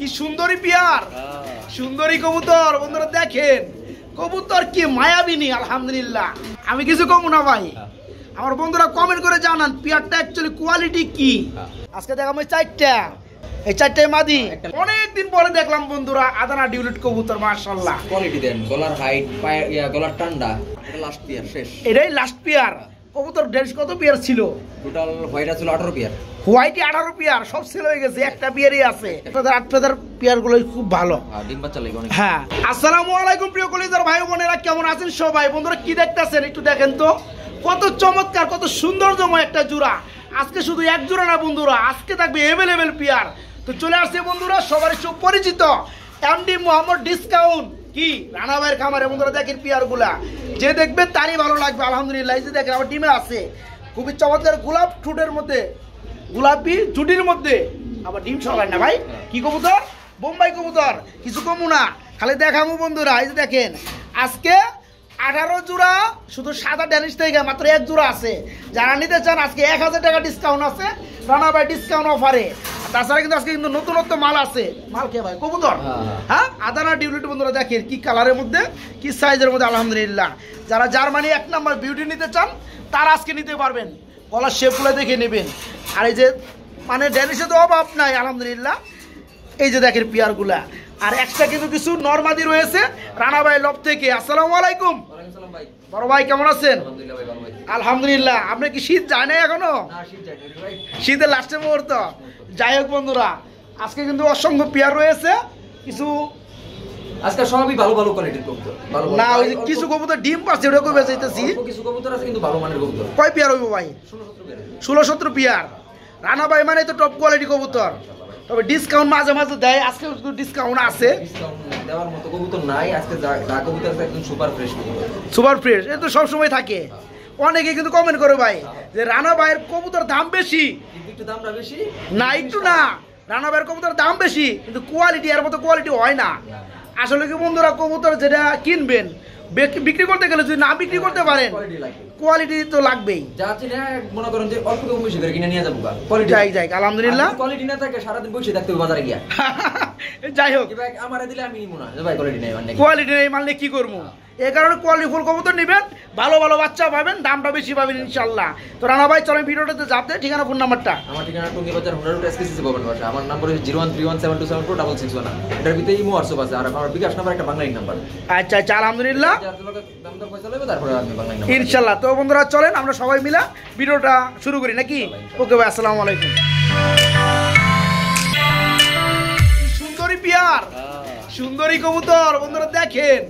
কি সুন্দরী পিয়ার, সুন্দরী কবুতর। বন্ধুরা দেখেন কবুতর কি মায়াবিনী। আলহামদুলিল্লাহ, আমি কিছু কম না ভাই। আমার বন্ধুরা কমেন্ট করে জানান পিয়ারটা অ্যাকচুয়ালি কোয়ালিটি কি। আজকে দেখাম ওই চারটা, এই চারটায় মাদি। অনেকদিন পরে দেখলাম বন্ধুরা আদানা ডিউলিট কবুতর। মাশাআল্লাহ কোয়ালিটি দেন, গলার হাইট, গলার টান্ডা। এটা লাস্ট পিয়ার শেষ, এটাই লাস্ট পিয়ার। কবুতর ড্রেস কত পিয়ার ছিল? টোটাল হোয়াইট ছিল 18 পিয়ার। হোয়াইটে 18 পিয়ার, সব সেল হয়ে গেছে, একটা পিয়ারই আছে। 8 ফেদার পিয়ার গুলোই খুব ভালো। ডিম বাচ্চা লাগে অনেক। হ্যাঁ, আসসালামু আলাইকুম প্রিয় কলিজার ভাই বোনেরা, কেমন আছেন সবাই? বন্ধুরা কি দেখতেছেন একটু দেখেন তো, কত চমৎকার, কত সৌন্দর্যময় একটা জোড়া। আজকে শুধু এক জোড়া না বন্ধুরা, আজকে থাকবে এভেলেবেল পিয়ার। তো চলে আসছে বন্ধুরা সবার সুপরিচিত এমডি মোহাম্মদ ডিসকাউন্ট কি রানা ভাইয়ের খামারে। বন্ধুরা দেখেন পিয়ার গুলা, যে দেখবে তারই ভালো লাগবে। আলহামদুলিল্লাহ, এই যে দেখেন আমার ডিমে আছে খুবই চমৎকার গোলাপ ঠুটের মধ্যে, গোলাপি জুটির মধ্যে আবার ডিম সবাই না ভাই। কি কবুতর? বোম্বাই কবুতর। কিছু কমু না, খালি দেখাবো বন্ধুরা। এই যে দেখেন আজকে 18 জোড়া শুধু সাদা ড্যানিশ থেকে মাত্র এক জোড়া আছে। যারা নিতে চান আজকে 1000 টাকা ডিসকাউন্ট আছে রানা ভাই ডিসকাউন্ট অফারে। তাছাড়া কিন্তু আজকে কিন্তু নতুনত্ব মাল আছে। মাল কে ভাই? কবুতর। হ্যাঁ, আদানা ডিউলিট। বন্ধুরা দেখেন কি কালারের মধ্যে, কি সাইজের মধ্যে। আলহামদুলিল্লাহ, যারা জার্মানি 1 নাম্বার বিউটি নিতে চান তারা আজকে নিতে পারবেন। গলার শেপগুলো দেখে নেবেন। আর এই যে মানে ড্যানিশে তো অভাব নাই আলহামদুলিল্লাহ। এই যে দেখেন পিয়ারগুলা। আর এক্সট্রা কিন্তু কিছু নরমাদি রয়েছে রানা ভাই লব থেকে। আসসালামু আলাইকুম বড় ভাই, কেমন আছেন? আলহামদুলিল্লাহ। আপনি কি শীত যায় না এখনো? শীতের লাস্টের মুহূর্ত। যাই হোক বন্ধুরা, আজকে কিন্তু অসংখ্য পেয়ার রয়েছে। কিছু আজকে সবই ভালো ভালো কোয়ালিটির কবুতর। না, ওই যে কিছু কবুতর ডিম পাচ্ছে ওটা কই বেচাইতেছি। কিছু কবুতর আছে কিন্তু ভালো মানের কবুতর। কয় পেয়ার হইব ভাই? 16-17 পেয়ার। রানা ভাই মানে তো টপ কোয়ালিটি কবুতর। তবে ডিসকাউন্ট মাঝে মাঝে দেয়, আজকে শুধু ডিসকাউন্ট আছে। ডিসকাউন্ট দেওয়ার মতো কবুতর নাই আজকে। যা কবুতর আছে একদম সুপার ফ্রেশ কবুতর। সুপার ফ্রেশ, এটা তো সব সময় থাকে। অনেকে কিন্তু কমেন্ট করে ভাই যে রানা ভাইয়ের কবুতর দাম বেশি। কিন্তু একটু দামটা বেশি না, একটু না, রানা ভাইয়ের কবুতর দাম বেশি কিন্তু কোয়ালিটি এর মতো কোয়ালিটি হয় না। আসলে কি বন্ধুরা, কবুতর যেটা কিনবেন বিক্রি করতে গেলে যদি না বিক্রি করতে পারেন কোয়ালিটি তো লাগবেই। যাচ্ছি না মনে করেন যে অল্প কম বেশি করে কিনে নিয়ে যাবো কোয়ালিটি। যাই আলহামদুলিল্লাহ, কোয়ালিটি না থাকে সারাদিন বসে থাকতে হবে বাজারে গিয়া। যাই হোক, আমারে দিলে আমি নিব না ভাই, কোয়ালিটি নাই মানে। কোয়ালিটি নেই মানলে কি করবো? এই কারণে কোয়ালিটি ফুল কবুতর নেবেন, ভালো ভালো বাচ্চা পাবেন, দামটা বেশি পাবেন ইনশাআল্লাহ। তো রানা ভাই চলেন ভিডিওটাতে যাতে। ঠিকানা, ফোন নাম্বারটা? আমার ঠিকানা টঙ্গী বাজার হুন্ডা রোড এসকেসি ভবন বাসা। আমার নাম্বার হচ্ছে 01317274661। এটার ভিতরে ইমো হোয়াটসঅ্যাপ আছে। আর আমার বিকাশ নাম্বার একটা বাংলা নাম্বার। আচ্ছা, আলহামদুলিল্লাহ, দাম দর পয়সা লইবে তারপরে আমি বাংলা নাম্বার ইনশাআল্লাহ। তো বন্ধুরা চলেন আমরা সবাই মিলে ভিডিওটা শুরু করি নাকি? ওকে ভাই, আসসালামু আলাইকুম। সুন্দরী পিয়ার, সুন্দরী কবুতর। বন্ধুরা দেখেন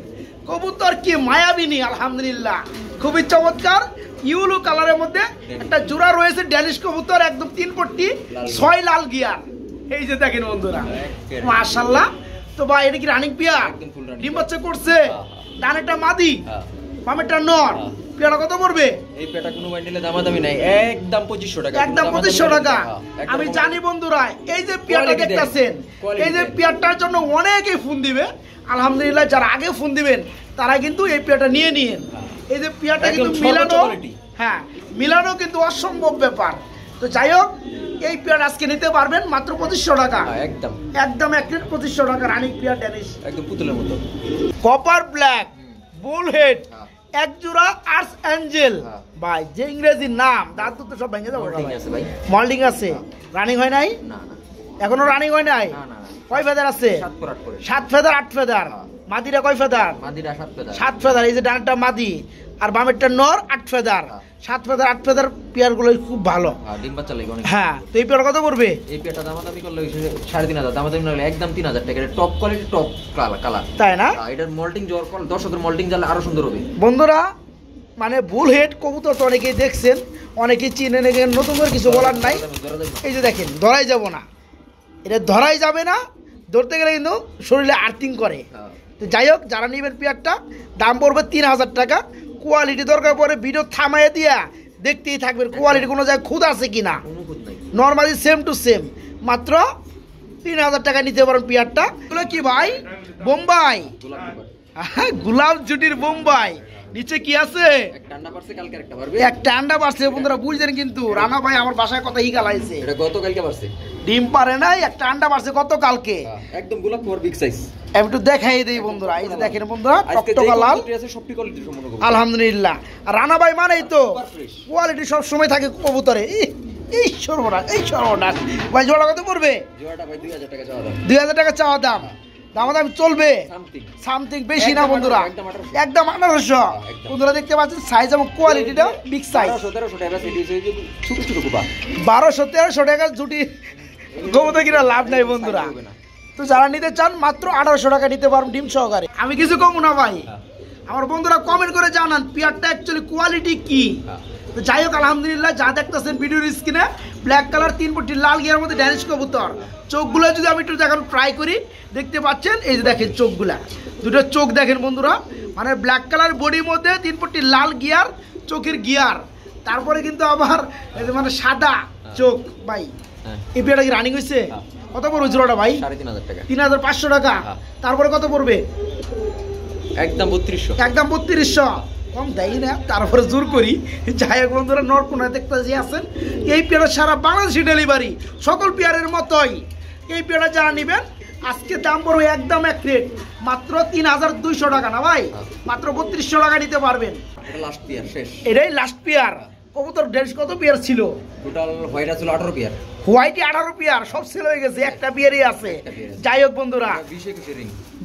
কবুতর কি মায়াবিনী। আলহামদুলিল্লাহ, খুবই চমৎকার ইউলো কালারের মধ্যে একটা জোড়া রয়েছে ড্যানিশ কবুতর, একদম 3 পট্টি 6 লাল গিয়ার। এই যে দেখেন বন্ধুরা, মাশাআল্লাহ। তো ভাই এটা কি রানিং পিয়ার? ডিম বাচ্চা করছে। ডানেরটা মাদি, বামেরটা নর। পেয়ারা কত পড়বে? এই পেটা কোনো বান্ডিলে দামাদামি নাই, একদম 2500 টাকা। একদম 2500 টাকা। আমি জানি বন্ধুরা, এই যে পেয়ারটা দেখতেছেন, এই যে পেয়ারটার জন্য অনেকেই ফোন দিবে। আলহামদুলিল্লাহ, যারা আগে ফোন দিবেন তারা কিন্তু এই পেয়ারটা নিয়ে নিন। এই যে পেয়ারটা কিন্তু মিলানো, হ্যাঁ মিলানো কিন্তু অসম্ভব ব্যাপার। তো যাই হোক, এই পেয়ার আজকে নিতে পারবেন মাত্র 2500 টাকা। একদম একদম 1 প্লেট 2500 টাকা। রানিং পেয়ার ড্যানিশ, একদম পুতুলের মতো। কপার ব্ল্যাক বুল হেড, এক জোড়া আর্স অ্যাঞ্জেল। ভাই যে ইংরেজি নাম, দাঁত তো সব ভেঙে যাবে ভাই। মল্ডিং আছে, রানিং হয় নাই? না না, এখনো রানিং হয় নাই। কয় ফেদার আছে? 7 ফেদার 8 ফেদার। মাদিরা কয় ফেদার? মাদিরা 7 ফেদার। 7 ফেদার। এই যে ডানটা মাদি আর বামেরটা নর, 8 ফেদার। 7 ফেদার 8 ফেদার পেয়ার গুলো খুব ভালো। ডিম বাচ্চা লাগে অনেক। হ্যাঁ, তো এই পেয়ার কত পড়বে? এই পেয়ারটা দামাদামি করলে 3500, দামাদামি না হলে একদম 3000 টাকা। এটা টপ কোয়ালিটি, টপ কালার, তাই না? এটার মল্টিং জোর কল, দর্শকের মল্টিং জানলে আরো সুন্দর হবে বন্ধুরা। মানে বুল হেড কবুতর তো অনেকেই দেখছেন, অনেকেই চিনেন, নতুন করে কিছু বলার নাই। এই যে দেখেন, ধরাই যাব না, এটা ধরাই যাবে না। ধরতে গেলে কিন্তু শরীরে আর্থিং করে। তো যাই হোক, যারা নেবেন পেয়ারটা দাম পড়বে 3000 টাকা। কোয়ালিটি দরকার পরে ভিডিও থামাইয়ে দিয়া দেখতেই থাকবেন কোয়ালিটি কোনো জায়গায় খুদ আছে কিনা। নর্মালি সেম টু সেম, মাত্র 3000 টাকা নিতে পারেন পেয়ারটা। এগুলো কি ভাই? বোম্বাই। গোলাপ জুটির বোম্বাই, নিচে কি আছে? একটা আন্ডা পারছে, কালকে একটা পারবে। একটা আন্ডা পারছে বন্ধুরা, বুঝলেন কিন্তু রানা ভাই আমার বাসায় কথা গালাইছে। এটা গতকালকে পারছে। ডিম পারে নাই, একটা আন্ডা পারছে গতকালকে। একদম গোলাপ ফর বিগ সাইজ। আমি একটু দেখাই দেই বন্ধুরা, এই যে দেখেন বন্ধুরা টকটকা লাল, আলহামদুলিল্লাহ। আর রানা ভাই মানেই তো কোয়ালিটি সব সময় থাকে কবুতরে। এই সর্বনাশ, এই সর্বনাশ। ভাই জোড়া কত পড়বে? জোড়াটা ভাই 2000 টাকা চাওয়া দাম। 2000 টাকা চাওয়া দাম। দাম চলবে সামথিং, বেশি না বন্ধুরা, একদম 1800। বন্ধুরা দেখতে পাচ্ছেন সাইজ এবং কোয়ালিটিটা বিগ সাইজ। 1200-1300 টাকা জুটি কবুতর কিনা লাভ নাই বন্ধুরা। তো যারা নিতে চান মাত্র 1800 টাকা নিতে পারবেন ডিম সহকারে। আমি কিছু কম না ভাই, আমার বন্ধুরা কমেন্ট করে জানান পেয়ারটা অ্যাকচুয়ালি কোয়ালিটি কি। তো যাই হোক আলহামদুলিল্লাহ, যা দেখতেছেন ভিডিওর স্ক্রিনে ব্ল্যাক কালার 3 পট্টি লাল গিয়ার মধ্যে ড্যানিশ কবুতর। চোখগুলো যদি আমি একটু দেখান ট্রাই করি, দেখতে পাচ্ছেন এই যে দেখেন চোখগুলা, দুটো চোখ দেখেন বন্ধুরা, মানে ব্ল্যাক কালার বডির মধ্যে 3 পট্টি লাল গিয়ার, চোখের গিয়ার, তারপরে কিন্তু আবার মানে সাদা চোখ। ভাই এই পেয়ারটা কি রানিং হয়েছে? কত পড়বে জোড়াটা ভাই? 3500 টাকা। 3500 টাকা। তারপরে কত পড়বে? একদম 3200। একদম 3200, কম দেয় না, তারপরে জোর করি। যাই হোক বন্ধুরা, নরকোনা দেখতে যে আছেন, এই পেয়ারা সারা বাংলাদেশি ডেলিভারি, সকল পেয়ারের মতোই। এই পেয়ারা যারা নেবেন আজকে দাম পড়বে একদম এক রেট, মাত্র 3200 টাকা না ভাই, মাত্র 3200 টাকা নিতে পারবেন। এটা লাস্ট পেয়ার শেষ, এটাই লাস্ট পেয়ার। কবুতর ড্রেস কত পেয়ার ছিল? টোটাল হোয়াইট ছিল 18 পেয়ার। হোয়াইটে 18 পেয়ার, সব সেল হয়ে গেছে, একটা পেয়ারই আছে। যাই হোক বন্ধুরা,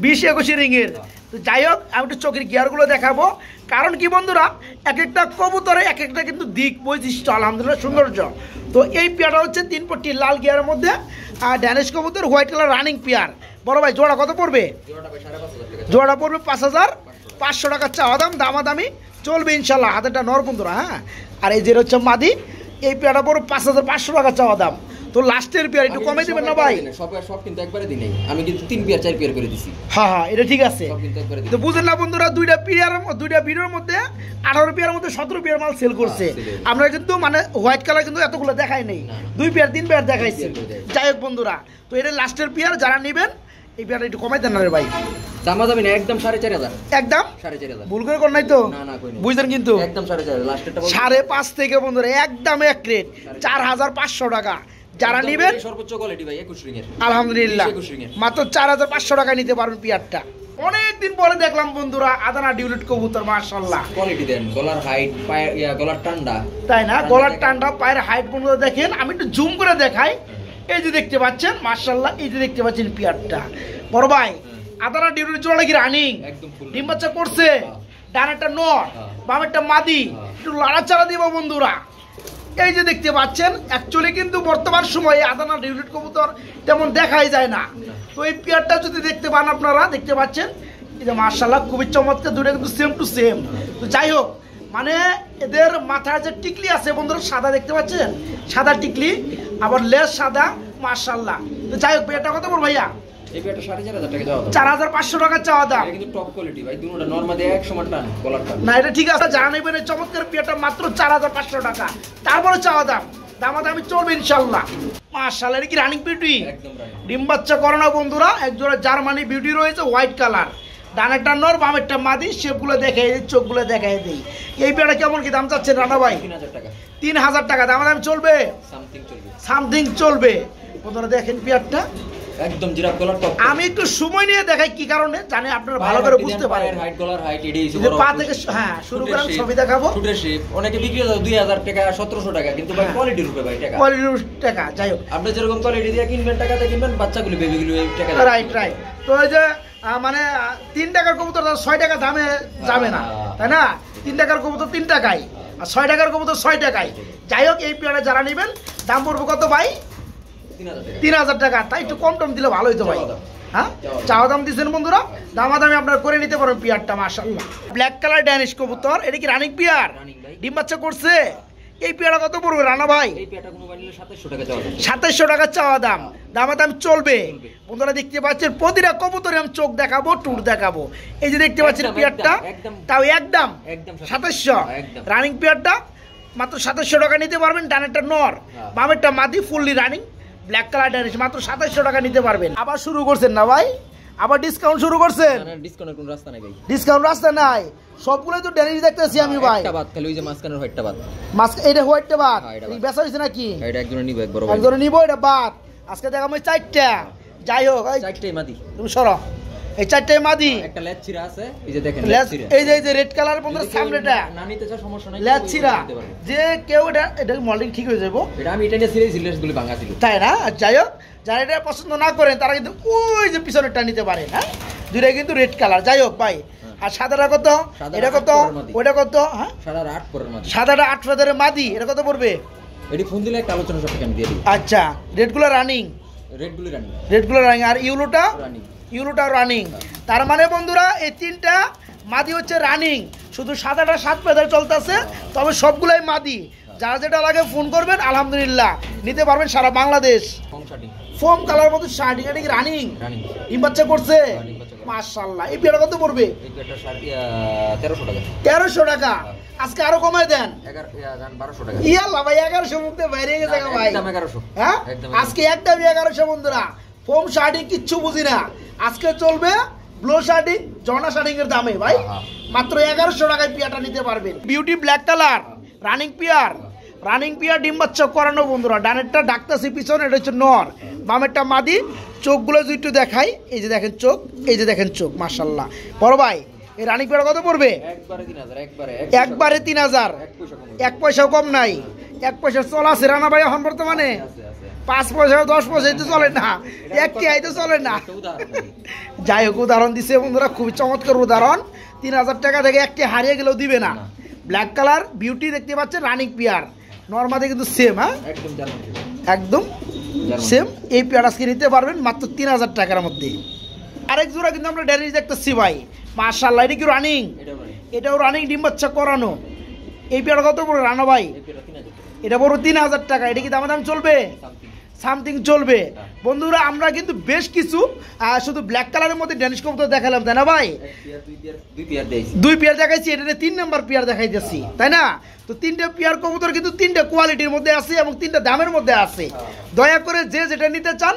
20-21 রিং এর। তো যাই হোক আমি একটু চোখের গিয়ারগুলো দেখাবো, কারণ কি বন্ধুরা, এক একটা কবুতরে এক একটা কিন্তু দিক বৈশিষ্ট্য আলহামদুলিল্লাহ সৌন্দর্য। তো এই পেয়ারটা হচ্ছে 3 পট্টি লাল গিয়ারের মধ্যে ড্যানিশ কবুতর, হোয়াইট কালার রানিং পেয়ার। বড় ভাই জোড়া কত পড়বে? জোড়া পড়বে 5500 টাকা চাওয়া দাম, দামাদামি চলবে ইনশাল্লাহ, হাতেটা নর বন্ধুরা। হ্যাঁ, আর এই যে হচ্ছে মাদি, এই পেয়ারটা পড়বে 5500 টাকা চাওয়া দাম। তো লাস্টের পেয়ার একটু কমে দিবেন না ভাই? সব কিন্তু একবারে দিই নাই, আমি কিন্তু 3 পেয়ার 4 পেয়ার করে দিছি। হ্যাঁ, এটা ঠিক আছে। তো বুঝলেন না বন্ধুরা, দুইটা ভিডিওর মধ্যে 18 পেয়ারের মধ্যে 17 পেয়ার মাল সেল করছে। আমরা কিন্তু মানে হোয়াইট কালার কিন্তু এতগুলো দেখাই নেই, 2 পেয়ার 3 পেয়ার দেখাইছি। যাই হোক বন্ধুরা, তো এটা লাস্টের পেয়ার, যারা নেবেন এই পেয়ারটা একটু কমাই দেন না রে ভাই। দাম যাবে না, একদম 4500। একদম 4500, ভুল করে কোন নাই তো? না না, কই না, বুঝলেন কিন্তু একদম 4500। লাস্টেরটা 5.5 থেকে বন্ধুরা একদম এক রেট 4500 টাকা। যারা নেবেন সর্বোচ্চ কোয়ালিটি ভাই 21 রিং এর, আলহামদুলিল্লাহ মাত্র 4500 টাকা নিতে পারবেন পেয়ারটা। অনেকদিন পরে দেখলাম বন্ধুরা আদানা ডিউলিট কবুতর, মাশাআল্লাহ কোয়ালিটি দেন, গলার হাইট, পায়ের গলার টান্ডা, তাই না? গলার টান্ডা, পায়ের হাইট বন্ধুরা দেখেন, আমি একটু জুম করে দেখাই। এই যে দেখতে পাচ্ছেন মাশাআল্লাহ, এই যে দেখতে পাচ্ছেন পেয়ারটা। বড় ভাই আদানা ডিউলিট জোড়া কি রানিং? ডিম বাচ্চা করছে, ডানাটা নর, বামেরটা মাদি। একটু লাড়াচাড়া দিব বন্ধুরা। এই যে দেখতে পাচ্ছেন, অ্যাকচুয়ালি কিন্তু বর্তমান সময়ে আদানা ডিউলিট কবুতর তেমন দেখাই যায় না। তো এই পেয়ারটা যদি দেখতে পান আপনারা, দেখতে পাচ্ছেন এই যে মাশাআল্লাহ খুবই চমৎকার, দুটো কিন্তু সেম টু সেম। তো যাই হোক, মানে এদের মাথায় যে টিকলি আছে বন্ধুরা, সাদা দেখতে পাচ্ছেন, সাদা টিকলি, আবার লেজ সাদা, মাশাআল্লাহ। তো যাই হোক, পেয়ারটা কত বল ভাইয়া? এই পেয়ারটা 4500 টাকা চাওয়া দাম। 4500 টাকা চাওয়া দাম। এটা কিন্তু টপ কোয়ালিটি ভাই, দুটোটা নরমালি এক সমান টান, গলার টান না, এটা ঠিক আছে। জানা নেবেন এই চমৎকার পেয়ারটা মাত্র 4500 টাকা, তারপরে চাওয়া দাম, দামাদামি চলবে ইনশাআল্লাহ। মাশাআল্লাহ, এটা কি রানিং বিউটি? একদম রানিং। ডিম বাচ্চা করে না বন্ধুরা, একজোড়া জার্মানি বিউটি রয়েছে, হোয়াইট কালার, ডানেরটা নর, বামেরটা মাদি। শেপগুলো দেখাই দিই, চোখগুলো দেখাই দিই। এই পেয়ারটা কেমন কি দাম চাচ্ছেন রানা ভাই? 3000 টাকা। 3000 টাকা, দামাদামি চলবে, সামথিং চলবে বন্ধুরা। দেখেন পেয়ারটা একদম জিরাফ গলার টপ। আমি একটু সময় নিয়ে দেখাই, কি কারণে জানি আপনারা ভালো করে বুঝতে পারেন। হাইট, গলার হাইট, এটাই যে পা থেকে হ্যাঁ শুরু করে আমি ছবি দেখাবো। ফুটের শেপ অনেকে বিক্রি হয় 2000 টাকা, 1700 টাকা, কিন্তু ভাই কোয়ালিটির উপরে ভাই টাকা, কোয়ালিটির টাকা। যাই হোক, আপনি যেরকম কোয়ালিটি দিয়ে কিনবেন, টাকাতে কিনবেন, বাচ্চাগুলো বেবিগুলো এই টাকা। Right right. তো এই যে মানে 3 টাকার কবুতর 6 টাকা দামে যাবে না, তাই না? 3 টাকার কবুতর 3 টাকায়, আর 6 টাকার কবুতর 6 টাকায়। যাই হোক, এই পেয়ারে যারা নেবেন দাম পড়বে কত ভাই? 3000 টাকা। তাই একটু কম টম দিলে ভালো হইতো ভাই। হ্যাঁ, চাওয়া দাম দিচ্ছেন বন্ধুরা, দামাদামি আপনারা করে নিতে পারেন পেয়ারটা। মাশাআল্লাহ, ব্ল্যাক কালার ড্যানিশ কবুতর, এটা কি রানিং পেয়ার? ডিম বাচ্চা করছে। এই পেয়ারটা কত পড়বে রানা ভাই? এই পেয়ারটা কোনো বানিলে 2700 টাকা চাওয়া দাম। 2700 টাকা চাওয়া দাম, দামাদাম চলবে বন্ধুরা। দেখতে পাচ্ছেন প্রতিটা কবুতরে আমি চোখ দেখাবো, টুর দেখাবো। এই যে দেখতে পাচ্ছেন পেয়ারটা, তাও একদম 2700। রানিং পেয়ারটা মাত্র 2700 টাকা নিতে পারবেন। ডানেরটা নর, বামেরটা মাদি, fully running, black colour Danish, মাত্র 2700 টাকা নিতে পারবেন। আবার শুরু করছেন না ভাই? আবার ডিসকাউন্ট শুরু করছেন? ডিসকাউন্টের কোনো রাস্তা নাই ভাই, ডিসকাউন্ট রাস্তা নাই, সবগুলোই তো ড্যানিশ দেখতেছি আমি ভাই। একটা বাদ খালি ওই যে মাঝখানের হোয়াইটটা বাদ। এটা হোয়াইটটা বাদ, হ্যাঁ, এটা এই বাদ। বেচা হইছে নাকি? এটা একজনে নিব একবার ভাই, একজনে নিব, এটা বাদ। আজকে দেখাম ওই 4টা। যাই হোক, এই চারটেই মাদি, তুমি সরো, এই 4টাই মাদি। একটা লেজ ছিঁড়া আছে, এই যে দেখেন লেজ, লেজ ছিঁড়া। এই যে রেড কালার বন্ধুরা সামনেটা না নিতে চাও সমস্যা নাই, লেজ ওই ছিঁড়া। নিতে পারবে। যে কেউ এটা মল্ডিং ঠিক হয়ে যাবো, এটা আমি এটা নিয়ে ছিঁড়েছি, লেজগুলি ভাঙা ছিল। তাই না? আর যাই হোক, যারা এটা পছন্দ না করেন তারা কিন্তু ওই যে পিছনেরটা নিতে পারেন। হ্যাঁ, দুইটাই কিন্তু রেড কালার। যাই হোক ভাই, আর সাদাটা কত? সাদাটা এটা কত? 8 পরের মাদি। ওইটা কত? হ্যাঁ, সাদাটা 8 পরের মাদি। সাদাটা 8 ফেদারের মাদি, এটা কত পড়বে? এটি ফোন দিলে একটা আলোচনা সাপেক্ষে আমি দিয়ে দিই। আচ্ছা, রেডগুলো রানিং, রেডগুলি রানি, রেডগুলো রানিং। আর ইউলোটা? রানি। ইউলোটা রানিং। তার মানে বন্ধুরা এই 3টা মাদি হচ্ছে রানিং, শুধু সাদাটা 7 ফেদার চলতেছে, তবে সবগুলাই মাদি। যারা যেটা লাগে ফোন করবেন, আলহামদুলিল্লাহ নিতে পারবেন সারা বাংলাদেশ। কম শার্টিং, ফোম কালার মতো শার্টিং, এটা কি রানিং? রানি। ডিম বাচ্চা করছে? ডিম বাচ্চা করে। মাশাআল্লাহ। এই পেয়ারা কত পড়বে? এই একটা শার্টি 1300 টাকা। 1300 টাকা। আজকে আরো কমায় দেন। 1200 টাকা। ইয়াল্লাহ ভাই, 1100 মুখতে বাইরে গেছে গা ভাই। একদম 1100। হ্যাঁ, একদম আজকে একদম 1100 বন্ধুরা। ফোম শার্টিং কিচ্ছু বুঝি না, আজকে চলবে ব্লো শার্টিং, জর্না শার্টিং এর দামে ভাই। মাত্র 1100 টাকায় পিয়ারটা নিতে পারবেন। Beauty black colour running peer, running peer ডিম বাচ্চা করানো বন্ধুরা। ডানেরটা ডাকতাছি পিছনে, এটা হচ্ছে নর, বামেরটা মাদি। চোখগুলো যদি একটু দেখাই, এই যে দেখেন চোখ, এই যে দেখেন চোখ, মাশাআল্লাহ। বড় ভাই, এই রানিং পিয়ার কত পড়বে? একবারে 3000, একবারে 3000, 1 পয়সাও কম নাই। 1 পয়সা চলা আছে রানা ভাই এখন বর্তমানে? 5 পয়সা 10 পয়সা তো চলে না, 1 টাকাই তো চলে না। যাই হোক, উদাহরণ দিছে বন্ধুরা, খুবই চমৎকার উদাহরণ। 3000 টাকা থেকে 1টি হারিয়ে গেলেও দিবে না। ব্ল্যাক কালার বিউটি দেখতে পাচ্ছেন, রানিং পিয়ার নর্মালি কিন্তু সেম। হ্যাঁ, একদম সেম। এই পেয়ার আজকে নিতে পারবেন মাত্র 3000 টাকার মধ্যে। আরেক জোড়া কিন্তু আমরা ড্যানিশ দেখতেছি ভাই, মাশাআল্লাহ। এটা কি রানিং? এটাও রানিং, ডিম বাচ্চা করানো। এই পেয়ার কত বড় রানা ভাই? এটা বড় 3000 টাকা। এটা কি দাম চলবে? সামথিং চলবে বন্ধুরা। আমরা কিন্তু বেশ কিছু শুধু ব্ল্যাক কালারের মধ্যে ড্যানিশ কবুতর দেখালাম, তাই না ভাই? 2 পেয়ার দেখাইছি, এটা 3 নাম্বার পেয়ার দেখাইতেছি, তাই না? তো 3টে পেয়ার কবুতর কিন্তু 3টে কোয়ালিটির মধ্যে আছে এবং 3টে দামের মধ্যে আছে। দয়া করে যে যেটা নিতে চান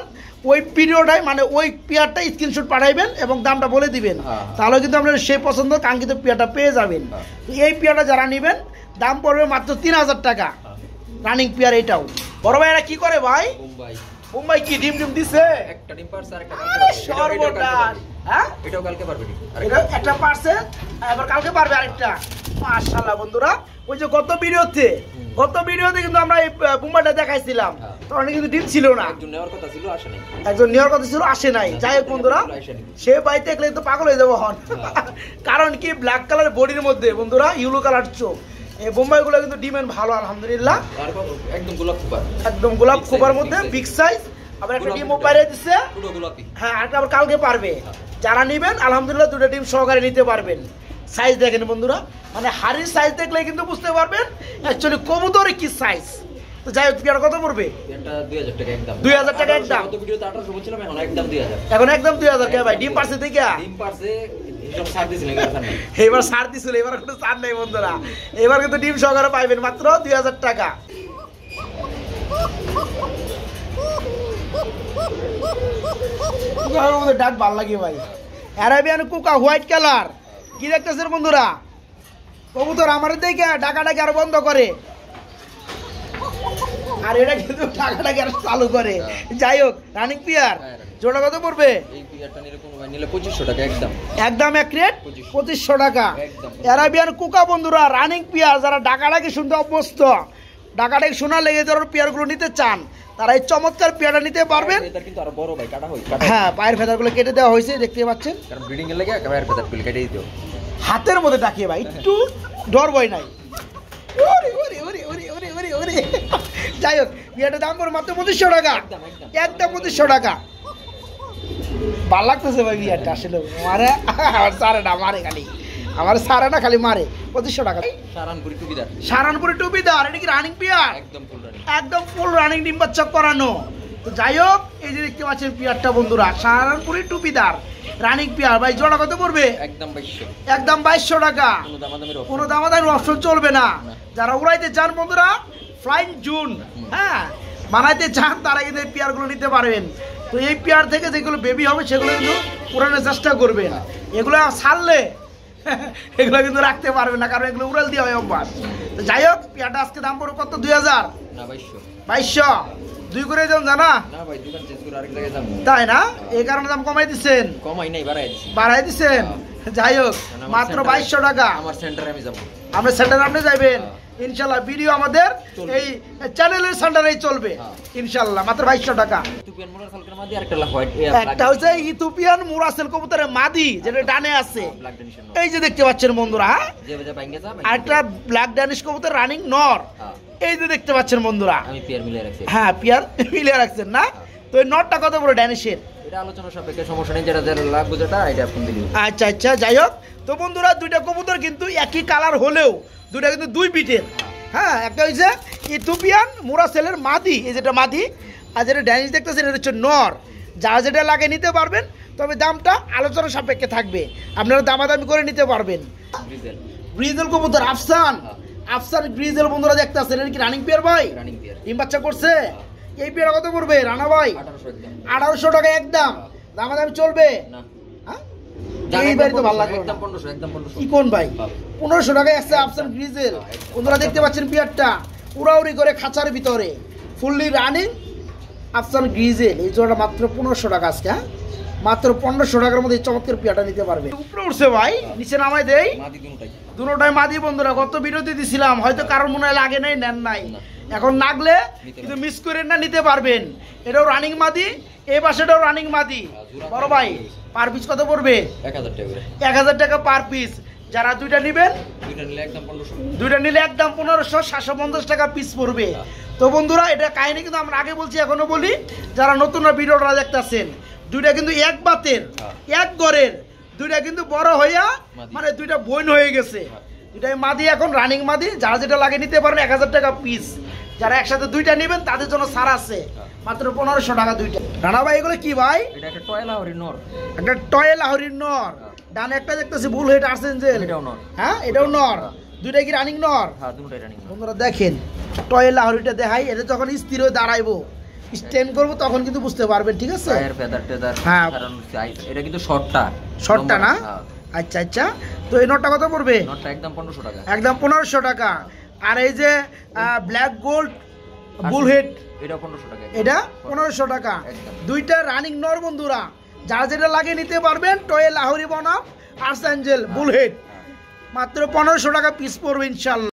ওই পিরিয়ডাই, মানে ওই পেয়ারটা স্ক্রিনশট পাঠাইবেন এবং দামটা বলে দিবেন, তাহলে কিন্তু আপনারা সেই পছন্দ কাঙ্ক্ষিত পেয়ারটা পেয়ে যাবেন। তো এই পেয়ারটা যারা নেবেন দাম পড়বে মাত্র 3000 টাকা, রানিং পেয়ার। এটাও বড় ভাই, এটা কি করে ভাই? মুম্বাই কি ডিম দিছে? একটা ডিম পারছে, আরেকটা সর্বনাশ। হ্যাঁ, এটাও কালকে পারবে। এটা একটা পারছে, এবার কালকে পারবে আরেকটা। মাশাআল্লাহ বন্ধুরা, ওই যে গত ভিডিওতে কিন্তু আমরা এই মুম্বাইটা দেখাইছিলাম, তখন কিন্তু ডিম ছিল না। একজন নেওয়ার কথা ছিল, আসে নাই। একজন নেওয়ার কথা ছিল, আসে নাই। যাই হোক বন্ধুরা, সে বাড়িতে দেখলে তো পাগল হয়ে যাবো হন। কারণ কি, ব্ল্যাক কালার বডির মধ্যে বন্ধুরা ইয়েলো কালার চোখ। এই বোম্বাই গুলো কিন্তু ডিমেন্ড ভালো আলহামদুলিল্লাহ, একদম গোলাপ খোপার মধ্যে বিগ সাইজ। আবার একটা ডিমও বাইরে দিচ্ছে। হ্যাঁ, আরেকটা আবার কালকে পারবে। যারা নেবেন আলহামদুলিল্লাহ 2টা ডিম সহকারে নিতে পারবেন। সাইজ দেখেন বন্ধুরা, মানে হাড়ির সাইজ দেখলে কিন্তু বুঝতে পারবেন অ্যাকচুয়ালি কবুতরের কি সাইজ। তো যাই হোক, পেয়ার কত পড়বে? 2000 টাকা একদম। 2000 টাকা একদম। গত ভিডিওতে 1800 বলছিলাম, এখন একদম 2000। এখন একদম 2000 কে ভাই? ডিম পারছে দেখে? ডিম পারছে, এসব ছাড় দিছিল, এবার ছাড় নাই। এবার ছাড় দিছিল, এবার কোনো ছাড় নাই বন্ধুরা। এবার কিন্তু ডিম সহকারে পাইবেন মাত্র 2000 টাকা। ডাক ভাল লাগে ভাই। অ্যারাবিয়ান কুকা হোয়াইট কালার, কি দেখতেছেন বন্ধুরা? কবুতর আমার দেখে ডাকাডাকি আর বন্ধ করে, আর এটা কিন্তু ডাকাডাকি আর চালু করে। যাই হোক, রানিং পিয়ার জোড়া কত পড়বে? এই পিয়ারটা নিলে কোনো ভাই নিলে 2500 টাকা একদম। একদম এক রেট 2500 টাকা। অ্যারাবিয়ান কুকা বন্ধুরা, রানিং পিয়ার। যারা ডাকাডাকি শুনতে অভ্যস্ত, ডাকাডাকি শোনা লেগে যাওয়ার পিয়ারগুলো নিতে চান, তারা এই চমৎকার পেয়ারটা নিতে পারবেন। এটা কিন্তু আরো বড় ভাই, কাটা হয়। হ্যাঁ, পায়ের ফেদারগুলো কেটে দেওয়া হয়েছে, দেখতে পাচ্ছেন। কারণ ব্রিডিং এর লাগে পায়ের ফেদারগুলো কেটে দিতে হবে। হাতের মধ্যে ডাকিয়ে ভাই, একটু ডর ভয় নাই। ওরে ওরে ওরে ওরে ওরে ওরে ওরে। যাই হোক, পেয়ারটার দাম পড়ে মাত্র 2500 টাকা, একদম 2500 টাকা। ভালো লাগতেছে ভাই বিয়ারটা আসলে। মারে আমার সারে না, মারে খালি আমার সারে না, খালি মারে। 2500 টাকা। সারানপুরি টুপিদার, সারানপুরি টুপিদার। এটা কি রানিং পিয়ার? একদম ফুল রানিং, একদম ফুল রানিং, ডিম বাচ্চা করানো। তো যাই হোক, এই যে দেখতে পাচ্ছেন পিয়ারটা বন্ধুরা, সারানপুরি টুপিদার রানিং পিয়ার। ভাই জোড়া কত পড়বে? একদম 2200, একদম 2200 টাকা। কোনো দামাদামির অপশন চলবে না। যারা উড়াইতে চান বন্ধুরা, ফ্লাইং জুন হ্যাঁ বানাইতে চান, তারা কিন্তু এই পিয়ারগুলো নিতে পারবেন। তো এই পেয়ার থেকে যেগুলো বেবি হবে সেগুলো কিন্তু পুরানোর চেষ্টা করবেন। এগুলো ছাড়লে এগুলো কিন্তু রাখতে পারবে না, কারণ এগুলো উড়াল দিয়ে হয় অভ্যাস। তো যাই হোক, পেয়ারটা আজকে দাম পড়বে কত? 2000 না 2200 2200 দুই করে দাম জানা না ভাই, দোকান চেঞ্জ করে আরেক জায়গায় যাবো। তাই না? এই কারণে দাম কমাই দিচ্ছেন? কমাই নাই, বাড়াই দিছি। বাড়াই দিচ্ছেন? যাই হোক, মাত্র 2200 টাকা। আমার সেন্টারে আমি যাবো। আমরা সেন্টারে আপনি যাবেন ইনশাল্লাহ। ভিডিও আমাদের এই চ্যানেলের সেন্টারেই চলবে ইনশাল্লাহ। মাত্র 2200 টাকা। ইথিওপিয়ান মোরাসেলকের মধ্যে আরেকটা হোয়াইট, একটা হচ্ছে ইথিওপিয়ান মোরাসেল কবুতরের মাদি, যেটা ডানে আছে, ব্ল্যাক ডেনিশন এই যে দেখতে পাচ্ছেন বন্ধুরা। হ্যাঁ, যে বাজে বাইঙ্গা যা। আরেকটা ব্ল্যাক ড্যানিশ কবুতর রানিং নর, এই যে দেখতে পাচ্ছেন বন্ধুরা। আমি পেয়ার মিলিয়ে রাখছি। হ্যাঁ, পেয়ার মিলিয়ে রাখছেন না? তো এই নটটা কত বড় ড্যানিশের? এটা আলোচনা সাপেক্ষে, সমস্যা নেই, যেটা যেটা লাগবে যেটা এটা ফোন দিলি। আচ্ছা আচ্ছা, যাই হোক। তো বন্ধুরা, দুইটা কবুতর কিন্তু একই কালার হলেও দুইটা কিন্তু দুই পিঠের। হ্যাঁ, একটা হচ্ছে ইথিওপিয়ান মোরাসেলের মাদি, এই যেটা মাদি, আর যেটা ড্যানিশ দেখতেছেন এটা হচ্ছে নর। যারা যেটা লাগে নিতে পারবেন, তবে দামটা আলোচনা সাপেক্ষে থাকবে, আপনারা দামাদামি করে নিতে পারবেন। গ্রিজেল কবুতর আফসান, আফসান গ্রিজেল বন্ধুরা দেখতেছেন, এটা কি রানিং পেয়ার ভাই? Running pair. ডিম বাচ্চা করছে? এই পেয়ার কত পড়বে রানা ভাই? 1800 একদম। 1800 টাকা একদম। দামাদামি চলবে না, হ্যাঁ? জানেন এই বাড়ি তো ভালো লাগে একদম 1500, একদম 1500। কি কোন ভাই? 1500 টাকায় আছে আফসান গ্রিজেল। বন্ধুরা দেখতে পাচ্ছেন পেয়ারটা উড়াউড়ি করে খাঁচার ভিতরে, ফুললি রানিং আফসান গ্রিজেল। এই জোড়াটা মাত্র 1500 টাকা আজকে। হ্যাঁ, মাত্র 1500 টাকার মধ্যে এই চমৎকার পেয়ারটা নিতে পারবে। উপরে উঠছে ভাই, নিচে নামাই দেই। মাদি দুটোটাই। দুটোটাই মাদি বন্ধুরা। কত বিরতি দিছিলাম, হয়তো কারোর মনে হয় লাগে নাই, নেন নাই। এখন লাগলে কিন্তু মিস করেন না, নিতে পারবেন। এটাও রানিং মাদি, এই পাশেটাও রানিং মাদি। বড় ভাই, পার পিস কত পড়বে? 1000 টাকা করে। 1000 টাকা পার পিস। যারা দুইটা নেবেন, দুইটা নিলে একদম 1500। দুইটা নিলে একদম 1500, 750 টাকা পিস পড়বে। তো বন্ধুরা, এটা কাহিনী কিন্তু আমরা আগে বলছি, এখনো বলি, যারা নতুন ভিডিওটা দেখতেছেন, দুইটা কিন্তু এক বাতের, এক গড়ের, দুইটা কিন্তু বড় হইয়া মানে দুইটা বোন হয়ে গেছে। দুইটাই মাদি, এখন রানিং মাদি। যারা যেটা লাগে নিতে পারেন, 1000 টাকা পিস। যারা একসাথে দুইটা নেবেন তাদের জন্য ছাড় আছে, মাত্র 1500 টাকা দুইটা। রানা ভাই, এগুলো কি ভাই? এটা একটা টয়লা হরি নর। একটা টয় লাহোরির নর। ডানে একটা দেখতেছি বুল হেড আর্সেঞ্জেল, এটাও নর। হ্যাঁ, এটাও নর। দুইটা কি রানিং নর? হ্যাঁ, দুটোটাই রানিং নর। বন্ধুরা দেখেন, টয় লাহোরিটা দেখাই। এটা যখন স্থির হয়ে দাঁড়াইবো, স্ট্যান্ড করবো, তখন কিন্তু বুঝতে পারবেন, ঠিক আছে? টায়ার ফেদার টেদার, হ্যাঁ। কারণ সাইজ এটা কিন্তু শর্টটা। শর্টটা না? আচ্ছা আচ্ছা। তো এই নটটা কত পড়বে? নটটা একদম 1500 টাকা। একদম 1500 টাকা। আর এই যে ব্ল্যাক গোল্ড বুল হেড, এটা 1500 টাকা। এটা 1500 টাকা। একদম। দুইটা রানিং নর বন্ধুরা, যারা যেটা লাগে নিতে পারবেন। টয়ে লাহোরি বনাম আর্সেঞ্জেল বুল হেড, মাত্র 1500 টাকা পিস পড়বে ইনশাল্লাহ।